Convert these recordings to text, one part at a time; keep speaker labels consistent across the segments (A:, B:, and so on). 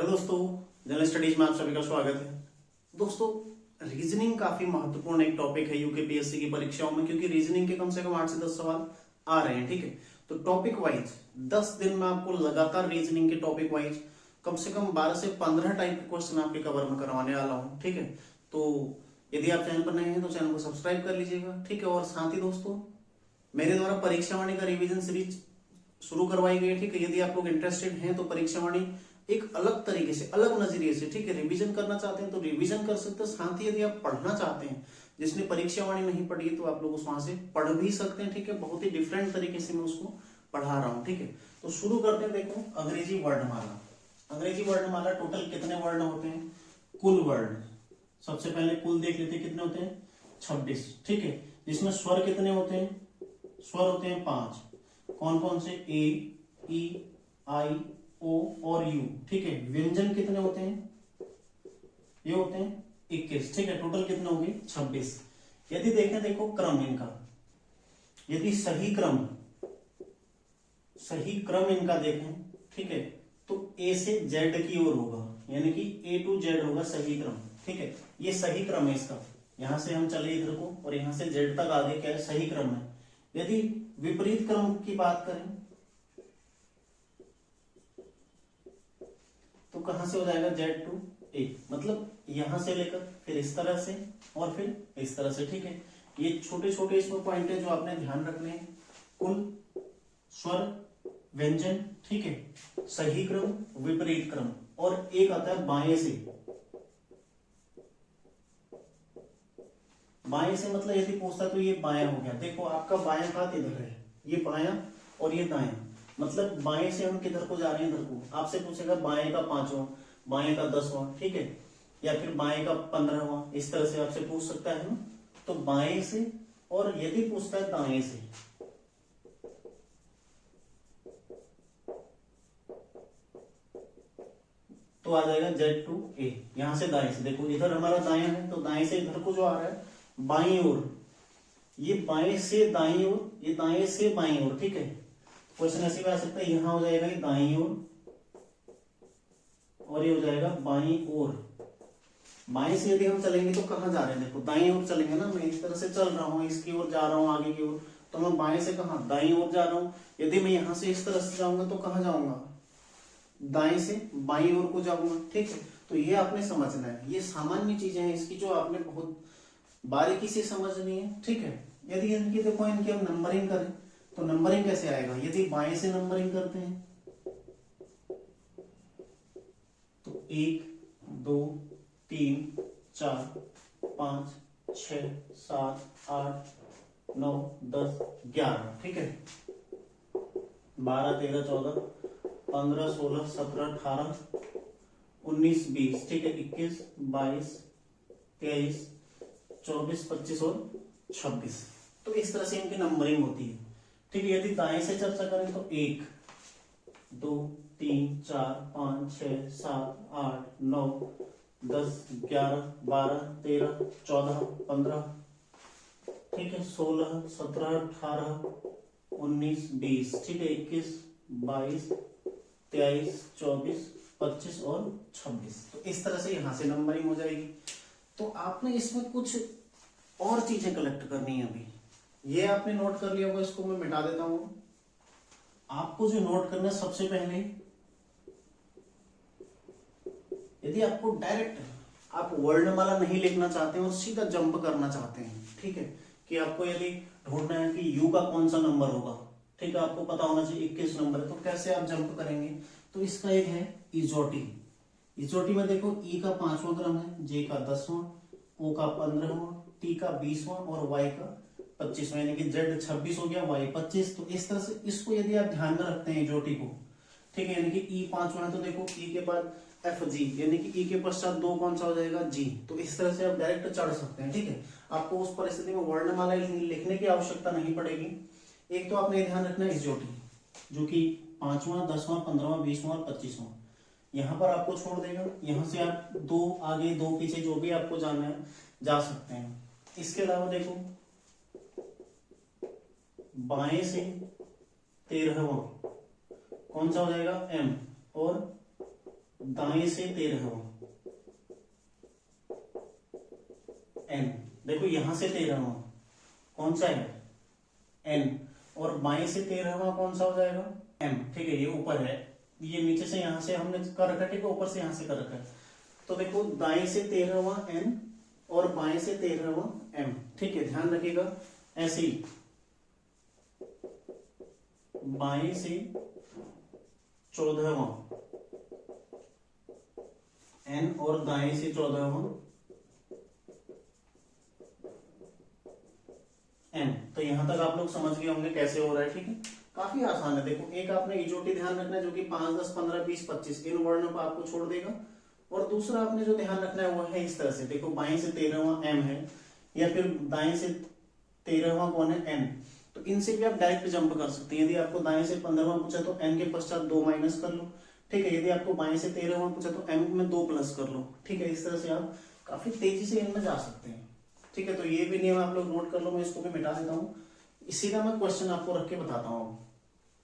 A: दोस्तों, general studies में आप सभी का स्वागत है। दोस्तों, रीजनिंग काफी महत्वपूर्ण एक टॉपिक है यूकेपीएससी की परीक्षाओं में, क्योंकि रीजनिंग के कम से कम 8 से 10 सवाल आ रहे हैं। ठीक है, तो टॉपिक वाइज 10 दिन में आपको लगातार रीजनिंग के टॉपिक वाइज कम से कम 12 से 15 टाइप के क्वेश्चन आपके कवर में करवाने वाला हूँ। ठीक है, तो यदि आप चैनल पर नए हैं तो चैनल को सब्सक्राइब कर लीजिएगा। ठीक है, और साथ ही दोस्तों, मेरे द्वारा परीक्षा वाणी का रिवीजन सीरीज शुरू करवाई गई है। ठीक है, यदि आप लोग इंटरेस्टेड हैं तो परीक्षा वाणी एक अलग तरीके से, अलग नजरिए से, ठीक है, रिवीजन करना चाहते हैं तो रिवीजन कर सकते हैं। साथ ही यदि आप पढ़ना चाहते हैं, जिसने परीक्षा वाणी नहीं पढ़ी है, तो आप लोग उस वहां से पढ़ भी सकते हैं। ठीक है, बहुत ही डिफरेंट तरीके से मैं उसको पढ़ा रहा हूँ। ठीक है, तो शुरू करते हैं। देखो, अंग्रेजी वर्णमाला। अंग्रेजी वर्णमाला टोटल कितने वर्ण होते हैं? कुल वर्ण सबसे पहले कुल देख लेते हैं, कितने होते हैं? 26। ठीक है, जिसमें स्वर कितने होते हैं? स्वर होते हैं 5। कौन कौन से? ए, ई, आई, ओ और यू। ठीक है, व्यंजन कितने होते हैं? ये होते हैं 21। ठीक है, टोटल कितने होंगे? 26। यदि देखें, देखो क्रम इनका, यदि सही क्रम इनका देखें, ठीक है, तो ए से जेड की ओर होगा, यानी कि ए टू जेड होगा सही क्रम। ठीक है, ये सही क्रम है इसका। यहां से हम चले इधर को और यहां से जेड तक आगे क्या है? सही क्रम है। यदि विपरीत क्रम की बात करें तो कहां से हो जाएगा? जेड टू ए, मतलब यहां से लेकर फिर इस तरह से और फिर इस तरह से। ठीक है, ये छोटे छोटे इसमें पॉइंट है जो आपने ध्यान रखने हैं। कुल, स्वर, व्यंजन, ठीक है, सही क्रम, विपरीत क्रम, और एक आता है बाएं से। बाएं से मतलब यदि पूछता तो ये बायां हो गया। देखो, आपका बायां हाथ इधर है, ये बायां और ये दायां, मतलब बाएं से हम किधर को जा रहे हैं? इधर को। आपसे पूछेगा बाएं का 5वां, बाएं का 10वां, ठीक है, या फिर बाएं का 15वां, इस तरह से आपसे पूछ सकता है ना। तो बाएं से, और यदि पूछता है दाएं से, तो आ जाएगा जेड टू ए। यहां से दाएं से, देखो इधर हमारा दायां है, तो दाएं से इधर को जो आ रहा है बाईं ओर, ये बाएं से दाईं ओर, ये दाएं से बाईं ओर। ठीक है, क्वेश्चन ऐसे भी आ सकता है, यहां हो जाएगा ये दाईं ओर और ये हो जाएगा बाईं ओर। बाएं से यदि हम चलेंगे तो कहां जा रहे हैं? देखो, दाईं ओर चलेंगे ना। मैं इस तरह से चल रहा हूं, इसकी ओर जा रहा हूं, आगे की ओर, तो मैं बाएं से कहां? दाईं ओर जा रहा हूं। यदि मैं यहां से इस तरह से जाऊंगा तो कहां जाऊंगा? दाएं से बाईं ओर को जाऊंगा। ठीक है, तो ये आपने समझना है। ये सामान्य चीजें हैं इसकी, जो आपने बहुत बारीकी से समझनी है। ठीक है, यदि इनकी, देखो, इनकी हम नंबरिंग करें तो नंबरिंग कैसे आएगा? यदि बाएं से नंबरिंग करते हैं तो 1, 2, 3, 4, 5, 6, 7, 8, 9, 10, 11। ठीक है, 12, 13, 14, 15, 16, 17, 18, 19, 20। ठीक है, 21, 22, 23, 24, 25 और 26। तो इस तरह से इनकी नंबरिंग होती है। ठीक है, यदि दाएं से चर्चा करें तो 1, 2, 3, 4, 5, 6, 7, 8, 9, 10, 11, 12, 13, 14, 15, ठीक है, 16, 17, 18, 19, 20। ठीक है, 21, 22, 23, 24, 25 और 26। तो इस तरह से यहां से नंबरिंग हो जाएगी। तो आपने इसमें कुछ और चीजें कलेक्ट करनी है। अभी ये आपने नोट कर लिया होगा, इसको मैं मिटा देता हूं। आपको जो नोट करना है, सबसे पहले, यदि आपको डायरेक्ट, आप वर्णमाला नहीं लिखना चाहते हैं और सीधा जंप करना चाहते हैं, ठीक है, कि आपको यदि ढूंढना है कि यू का कौन सा नंबर होगा, ठीक है, आपको पता होना चाहिए 21 नंबर है, तो कैसे आप जंप करेंगे? तो इसका एक है इजोटी। इजोटी में देखो, ई का 5वां क्रम है, जे का 10वां, ओ का 15वां, टी का 20वां और वाई का 25वां, यानी कि जेड 26 हो गया, वाई 25। तो इस तरह से इसको यदि आप ध्यान में रखते हैं इजोटी को, ठीक है, यानी कि ई 5वां है तो देखो ई के बाद एफ जी, यानी कि ई के पश्चात 2 कौन सा हो जाएगा? जी। तो इस तरह से आप डायरेक्ट चढ़ सकते हैं। ठीक है, आपको उस परिस्थिति में वर्णमाला लिखने की आवश्यकता नहीं पड़ेगी। एक तो आपने ध्यान रखना है इजोटी, जो कि 5वां, 10वां, 15वां, 20वां और 25वां यहां पर आपको छोड़ देगा। यहां से आप 2 आगे 2 पीछे जो भी आपको जाना है जा सकते हैं। इसके अलावा देखो, बाएं से 13वां कौन सा हो जाएगा? एम, और दाएं से 13वां n, देखो यहां से 13वां कौन सा है n, और बाएं से 13वां कौन सा हो जाएगा m, ठीक है। ये ऊपर है, ये नीचे से यहां से हमने कर रखा है, ठीक है, ऊपर से यहां से कर रखा है। तो देखो दाएं से 13वां n और बाएं से 13वां m, ठीक है, ध्यान रखिएगा। ऐसे ही बाएं से 14वां n और दाएं से 14वां m, तो यहां तक आप लोग समझ गए होंगे कैसे हो रहा है, ठीक है। काफी आसान है। देखो एक आपने इजोटी ध्यान रखना है जो कि 5, 10, 15, 20, 25 इन वर्णों को आपको छोड़ देगा, और दूसरा आपने जो ध्यान रखना है वो है इस तरह से, देखो बाएं से 13वां m है या फिर दाएं से 13वां कौन है n, तो इनसे भी आप डायरेक्ट जंप कर सकते हैं। यदि आपको दाएं से 15वां पूछा तो n के पश्चात 2 माइनस कर लो, ठीक है। यदि आपको बाएं से 13वां पूछा तो m में 2 प्लस कर लो, ठीक है। इस तरह से आप काफी तेजी से इनमें जा सकते हैं, ठीक है। तो ये भी नियम आप लोग नोट कर लो, मैं इसको भी मिटा देता हूँ। सीधा मैं क्वेश्चन आपको रख के बताता हूँ,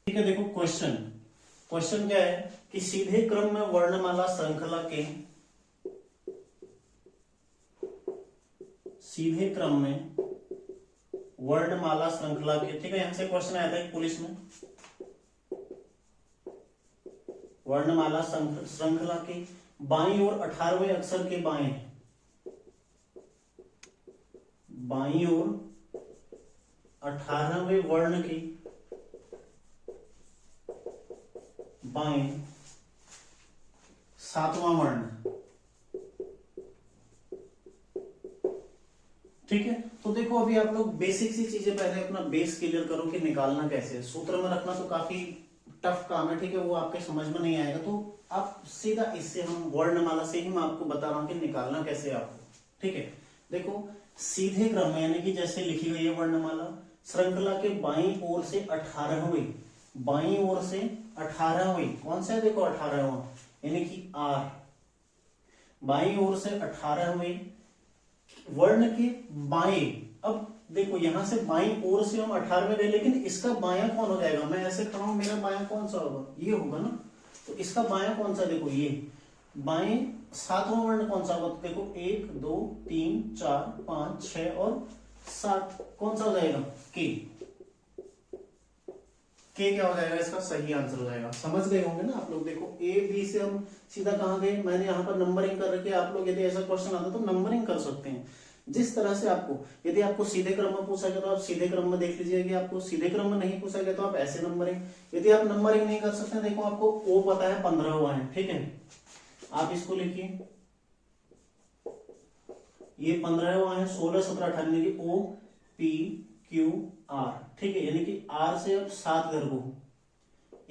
A: ठीक है। देखो क्वेश्चन क्या है कि सीधे क्रम में वर्णमाला श्रृंखला के, सीधे क्रम में वर्णमाला श्रृंखला के, ठीक है। यहां से क्वेश्चन आया था एक पुलिस में, वर्णमाला श्रृंखला के बाईं ओर 18वें अक्षर के बाईं ओर 18वें वर्ण के बाएं 7वां वर्ण, ठीक है। तो देखो अभी आप लोग बेसिक सी चीजें पहले अपना बेस क्लियर करो कि निकालना कैसे है। सूत्र में रखना तो काफी टफ काम है, ठीक है, वो आपके समझ में नहीं आएगा। तो आप सीधा इससे हम वर्णमाला से ही मैं आपको बता रहा हूं कि निकालना कैसे है आपको, ठीक है। देखो सीधे क्रम में यानी कि जैसे लिखी गई है वर्णमाला श्रृंखला के बाईं ओर से 18वें, बाईं ओर से 18वें कौन सा है, देखो 18वां यानी कि r, बाईं ओर से 18वें वर्ण के बाएं। अब देखो यहां से बाईं ओर से हम 18वें गए, लेकिन इसका बायां कौन हो जाएगा, मैं ऐसे खड़ा हूं, मेरा बायां कौन सा होगा, ये होगा ना। तो इसका बायां कौन सा, देखो ये बाएं 7वां वर्ण कौन सा होगा, तो देखो 1, 2, 3, 4, 5, 6 और 7 कौन सा हो जाएगा, के क्या हो जाएगा, इसका सही आंसर हो जाएगा। समझ गए होंगे ना आप लोग। देखो ए बी से हम सीधा कहां गए, मैंने यहाँ पर नंबरिंग कर रखी है। आप लोग यदि ऐसा क्वेश्चन आता तो नंबरिंग कर सकते हैं जिस तरह से आपको, यदि आपको सीधे क्रम में पूछा गया तो आप सीधे क्रम में देख लीजिए, आपको सीधे क्रम में नहीं पूछा गया तो आप ऐसे नंबरिंग। यदि आप नंबरिंग नहीं कर सकते, देखो आपको ओ पता है 15वां है, ठीक है, आप इसको लिखिए, ये 15वां है, 16, 17, 18 ओ पी क्यू आर, ठीक है, यानी कि आर से अब 7 इधर को,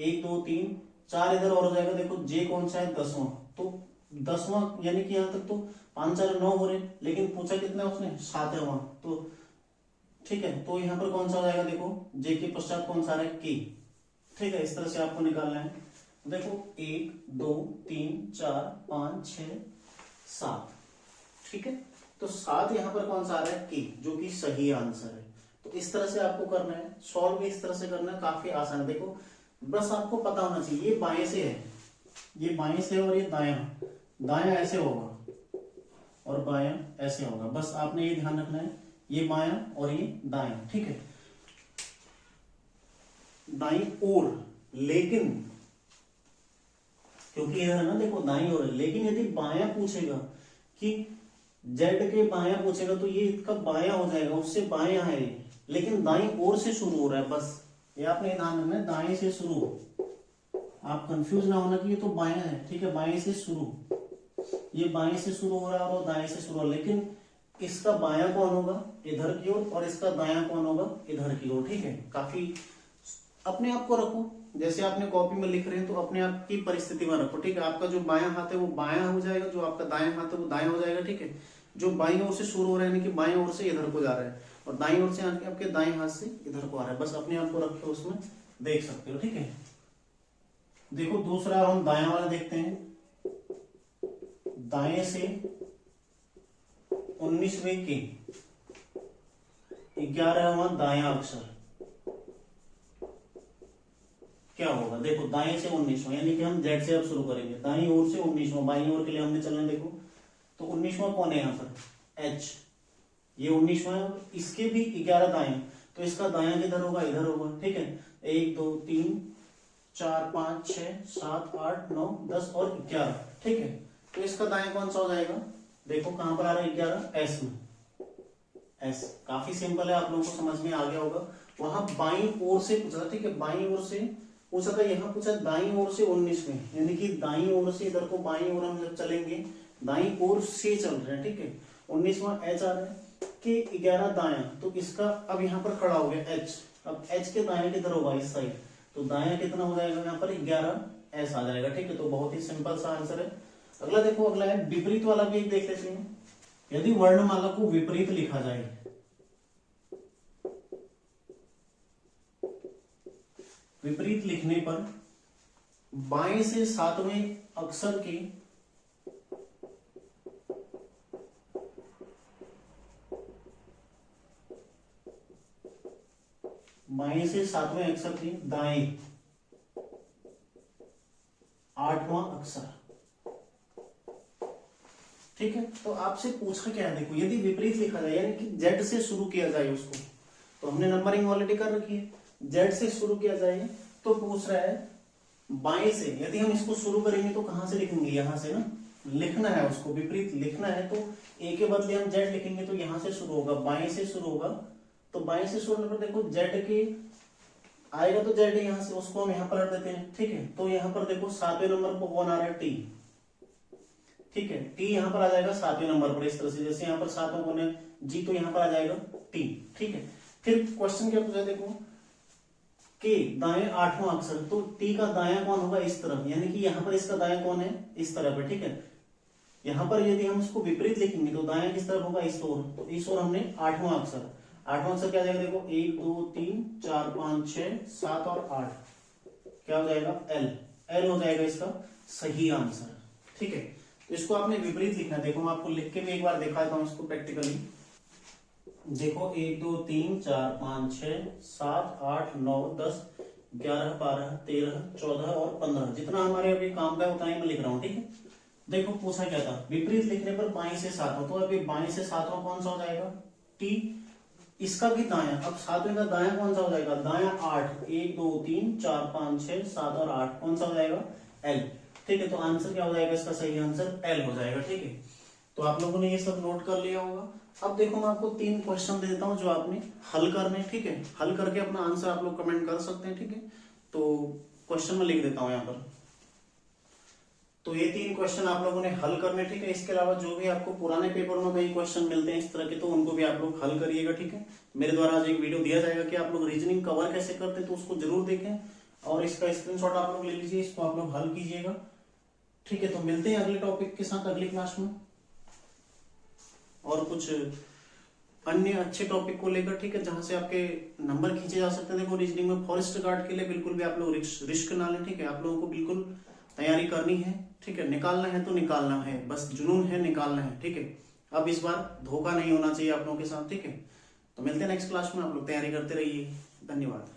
A: 1, 2, 3, 4 इधर और हो जाएगा। देखो जे कौन सा है 10वां, तो 10वां यानी कि यहां तक तो 5, 4, 9 हो रहे, लेकिन पूछा कितना उसने 7वां, तो ठीक है। तो यहां पर कौन सा हो जाएगा, देखो जे के पश्चात कौन सा है के, ठीक है। इस तरह से आपको निकालना है। देखो 1, 2, 3, 4, 5, 6, 7, ठीक है। तो 7 यहां पर कौन सा आ रहा है, के, जो कि सही आंसर है। तो इस तरह से आपको करना है, सॉल्व भी इस तरह से करना है, काफी आसान है। देखो बस आपको पता होना चाहिए, ये बाएं से है, ये बाएं से और ये दायां ऐसे होगा और बायां ऐसे होगा। बस आपने ये ध्यान रखना है, ये बायां और ये दायां, ठीक है, दाईं ओर। लेकिन क्योंकि इधर है ना, देखो दाईं ओर है, लेकिन यदि बायां पूछेगा कि जेड के बायां पूछेगा तो ये इसका बायां हो जाएगा, उससे बायां है ये, लेकिन दाईं ओर से शुरू हो रहा है। बस ये आपने ध्यान रखना है, दाएं से शुरू, आप कंफ्यूज ना होना कि ये तो बायां है, ठीक है, बाएं से शुरू, ये बाएं से शुरू हो रहा है और दाएं से शुरू हो रहा है, लेकिन इसका बायां कौन होगा, इधर की ओर, और इसका दायां कौन होगा, इधर की ओर, ठीक है। काफी अपने आप को रखो, जैसे आपने कॉपी में लिख रहे हैं तो अपने आप की परिस्थिति में रखो, ठीक है। आपका जो बायां हाथ है वो बायां हो जाएगा, जो आपका दायां हाथ है वो दायां हो जाएगा, ठीक है। जो बाईं ओर से शुरू हो रहा है यानी कि बाईं ओर से इधर को जा रहा है, और दाईं ओर से आके आपके दाएं हाथ से इधर को आ रहा है। बस अपने आप को रखो, उसमें देख सकते हो, ठीक है। देखो दूसरा हम दायां वाला देखते हैं, दाएं से 19वें के 11वां दायां अक्षर, क्या होगा, देखो दाएं से 19वां, यानी कि हम जेड से अब शुरू करेंगे, दाएं ओर से 19वां, बाईं ओर के लिए हमने चलना, देखो तो 19वां कौन है यहाँ पर, एच, ये 19वां है, इसके भी 11 दाएं, तो इसका दायां किधर होगा, इधर होगा, ठीक है। 1 2 3 4 5 6 7 8 9 10 और 11, ठीक है। तो इसका दायां कौन सा हो जाएगा, देखो कहां पर आ रहा है 11, एस में, एस, काफी सिंपल है, आप लोगों को समझ में आ गया होगा। वहां बाईं ओर से पूछा था, ठीक है, बाईं ओर से पूछा था, यहाँ पूछा दाईं ओर से 19 में, यानी कि दाईं ओर से इधर को बाईं ओर हम जब चलेंगे, दाईं ओर से चल रहे हैं, ठीक है। 19वां एच आ रहा है कि 11 दाया, तो इसका अब यहाँ पर खड़ा हो गया एच, अब एच के दाएं किधर होगा, इस साइड, तो दाया कितना हो जाएगा यहाँ पर 11 एस आ जाएगा, ठीक है। तो बहुत ही सिंपल सा आंसर है। अगला देखो, अगला है विपरीत वाला भी एक देख लेते हैं। यदि वर्णमाला को विपरीत लिखा जाए, विपरीत लिखने पर बाएं से 7वें अक्षर के बाएं से 7वें अक्षर के दाएं 8वां अक्षर, ठीक है। तो आपसे पूछा क्या है, देखो यदि विपरीत लिखा जाए, यानी कि जेड से शुरू किया जाए उसको, तो हमने नंबरिंग ऑलरेडी कर रखी है, जेड से शुरू किया जाए, तो पूछ रहा है बाएं से, यदि हम इसको शुरू करेंगे तो कहां से लिखेंगे, यहां से ना, लिखना है उसको, विपरीत लिखना है, तो ए के बदले हम जेड लिखेंगे, तो यहां से शुरू होगा, बाएं से शुरू होगा, तो बाएं से शुरू होने पर देखो जेड के आएगा, तो जेड यहां से, उसको हम यहां पर रख देते हैं, ठीक है। तो यहां पर देखो 7वें नंबर पर कौन आ रहा है, टी, ठीक है, टी यहां पर आ जाएगा 7वें नंबर पर, इस तरह से, जैसे यहां पर 7वां कौन है, जी, तो यहां पर आ जाएगा टी, ठीक है। फिर क्वेश्चन क्या पूछा, देखो के दाएं 8वां अक्षर, तो टी का दायां कौन होगा, इस तरफ, यानी कि यहां पर इसका दायां कौन है, इस तरफ है, ठीक है। यहां पर यदि हम इसको विपरीत लिखेंगे तो दायां किस तरफ होगा, इस ओर, तो इस ओर हमने 8वां अक्षर, 8वां अक्षर क्या जाएगा, देखो 1 2 3 4 5 6 7 और 8, क्या हो जाएगा, एल, एल हो जाएगा इसका सही आंसर, ठीक है। तो इसको आपने विपरीत लिखना है, देखो मैं आपको लिख के भी एक बार दिखाता हूं इसको प्रैक्टिकली, देखो 1 2 3 4 5 6 7 8 9 10 11 12 13 14 और 15, जितना हमारे अभी काम का उतना ही मैं लिख रहा हूँ, ठीक है। देखो पूछा क्या था, विपरीत लिखने पर बाएं से 7वां, तो अभी बाएं से 7वां कौन सा हो जाएगा, टी, इसका भी दायां, अब 7वें का दायां कौन सा हो जाएगा, दायां 8, 1 2 3 4 5 6 7 और 8, कौन सा हो जाएगा, एल, ठीक है। तो आंसर क्या हो जाएगा, इसका सही आंसर एल हो जाएगा, ठीक है। तो आप लोगों ने ये सब नोट कर लिया होगा। अब देखो मैं आपको 3 क्वेश्चन दे देता हूं जो आपने हल करने, ठीक है, हल करके अपना आंसर आप लोग कमेंट कर सकते हैं, ठीक है। तो क्वेश्चन में लिख देता हूं यहाँ पर, तो ये 3 क्वेश्चन आप लोगों ने हल करने, ठीक है। इसके अलावा जो भी आपको पुराने पेपर में कई क्वेश्चन मिलते हैं इस तरह के, तो उनको भी आप लोग हल करिएगा, ठीक है। मेरे द्वारा आज एक वीडियो दिया जाएगा कि आप लोग रीजनिंग कवर कैसे करते हैं, तो उसको जरूर देखें और इसका स्क्रीनशॉट आप लोग ले लीजिए, इसको आप लोग हल कीजिएगा, ठीक है। तो मिलते हैं अगले टॉपिक के साथ अगली क्लास में और कुछ अन्य अच्छे टॉपिक को लेकर, ठीक है, जहां से आपके नंबर खींचे जा सकते हैं। देखो रीजनिंग में फॉरेस्ट गार्ड के लिए बिल्कुल भी आप लोग रिस्क ना लें, ठीक है। आप लोगों को बिल्कुल तैयारी करनी है, ठीक है, निकालना है तो निकालना है, बस जुनून है, निकालना है, ठीक है। अब इस बार धोखा नहीं होना चाहिए आप लोगों के साथ, ठीक है। तो मिलते हैं नेक्स्ट क्लास में, आप लोग तैयारी करते रहिए, धन्यवाद।